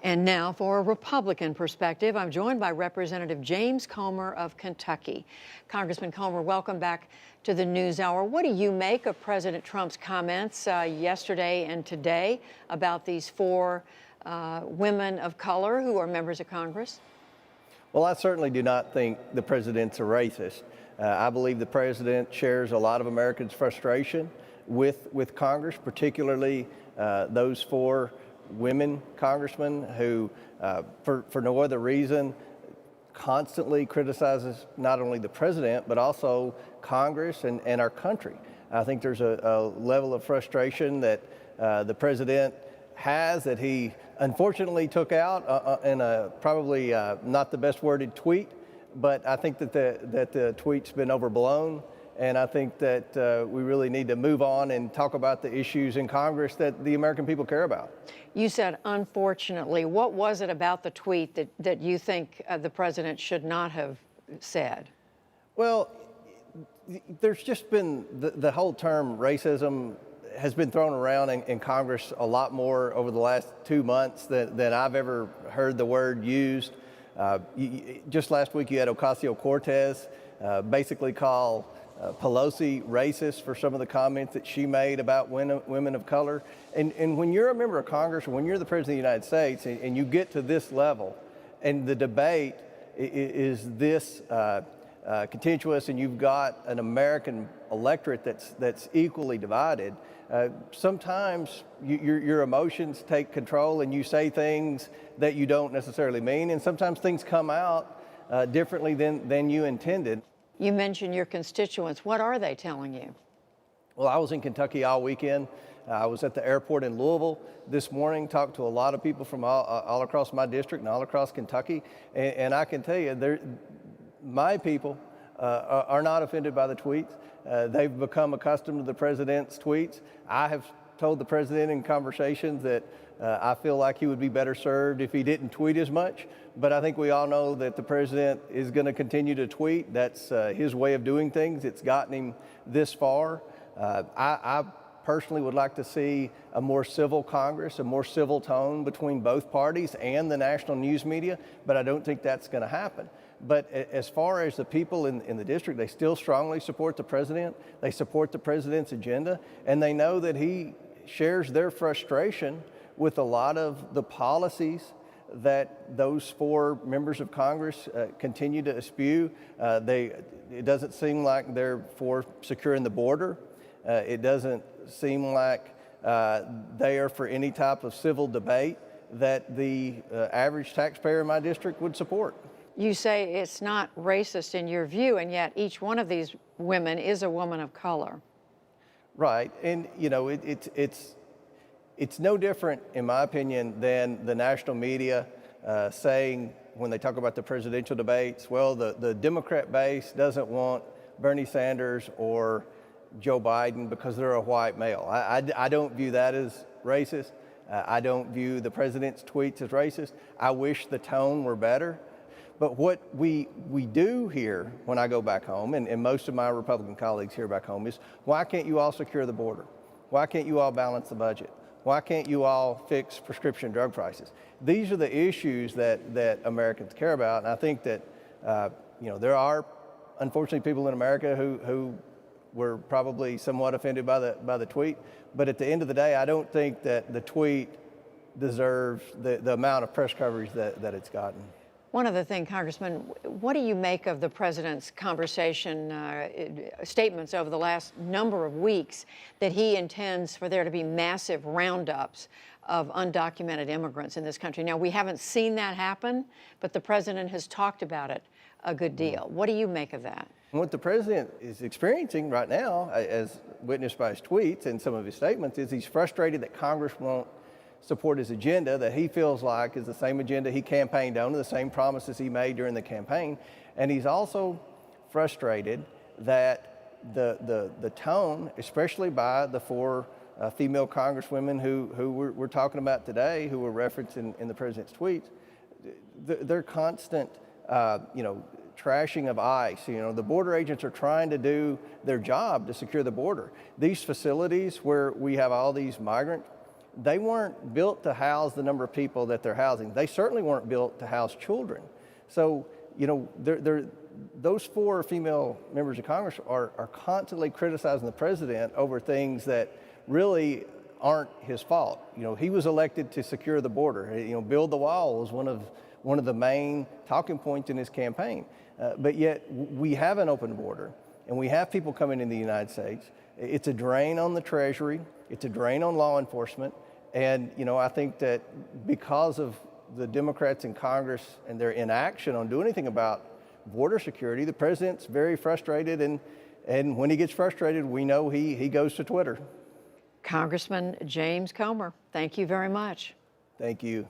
And now for a Republican perspective, I'm joined by Representative James Comer of Kentucky. Congressman Comer, welcome back to the NewsHour. What do you make of President Trump's comments yesterday and today about these four women of color who are members of Congress? Well, I certainly do not think the president's a racist. I believe the president shares a lot of Americans' frustration with Congress, particularly those four women congressmen who, for no other reason, constantly criticizes not only the president, but also Congress and our country. I think there's a level of frustration that the president has that he unfortunately took out in a probably not the best worded tweet, but I think that the tweet's been overblown. And I think that we really need to move on and talk about the issues in Congress that the American people care about. You said, unfortunately. What was it about the tweet that you think the president should not have said? Well, there's just been the whole term racism has been thrown around in Congress a lot more over the last 2 months than I've ever heard the word used. Just last week you had Ocasio-Cortez basically call Pelosi racist for some of the comments that she made about women of color. And when you're a member of Congress, or when you're the President of the United States and you get to this level and the debate is this contentious and you've got an American electorate that's equally divided, sometimes your emotions take control and you say things that you don't necessarily mean, and sometimes things come out differently than you intended. You mentioned your constituents. What are they telling you? Well, I was in Kentucky all weekend. I was at the airport in Louisville this morning, talked to a lot of people from all across my district and all across Kentucky. And I can tell you, my people are not offended by the tweets. They've become accustomed to the president's tweets. I have told the president in conversations that I feel like he would be better served if he didn't tweet as much. But I think we all know that the president is going to continue to tweet. That's his way of doing things. It's gotten him this far. I personally would like to see a more civil Congress, a more civil tone between both parties and the national news media, but I don't think that's going to happen. But as far as the people in the district, they still strongly support the president. They support the president's agenda, and they know that he shares their frustration with a lot of the policies that those four members of Congress continue to eschew. It doesn't seem like they're for securing the border. It doesn't seem like they are for any type of civil debate that the average taxpayer in my district would support. You say it's not racist in your view, and yet each one of these women is a woman of color. Right, and you know, it's no different, in my opinion, than the national media saying when they talk about the presidential debates, well, the Democrat base doesn't want Bernie Sanders or Joe Biden because they're a white male. I don't view that as racist. I don't view the president's tweets as racist. I wish the tone were better. But what we do here when I go back home, and most of my Republican colleagues here back home, is why can't you all secure the border? Why can't you all balance the budget? Why can't you all fix prescription drug prices? These are the issues that Americans care about, and I think that there are unfortunately people in America who were probably somewhat offended by the tweet. But at the end of the day, I don't think that the tweet deserves the amount of press coverage that it's gotten. One other thing, Congressman, what do you make of the president's statements over the last number of weeks that he intends for there to be massive roundups of undocumented immigrants in this country? Now, we haven't seen that happen, but the president has talked about it a good deal. What do you make of that? What the president is experiencing right now, as witnessed by his tweets and some of his statements, is he's frustrated that Congress won't support his agenda that he feels like is the same agenda he campaigned on, the same promises he made during the campaign. And he's also frustrated that the tone, especially by the four female congresswomen who we're talking about today, who were referenced in the president's tweets, their constant, trashing of ICE. The border agents are trying to do their job to secure the border. These facilities where we have all these migrant they weren't built to house the number of people that they're housing. They certainly weren't built to house children. So, you know, those 4 female members of Congress are constantly criticizing the president over things that really aren't his fault. You know, he was elected to secure the border. You know, build the wall was one of the main talking points in his campaign. But yet we have an open border and we have people coming into the United States. It's a drain on the Treasury. It's a drain on law enforcement. And, you know, I think that because of the Democrats in Congress and their inaction on doing anything about border security, the president's very frustrated. And when he gets frustrated, we know he goes to Twitter. Congressman James Comer, thank you very much. Thank you.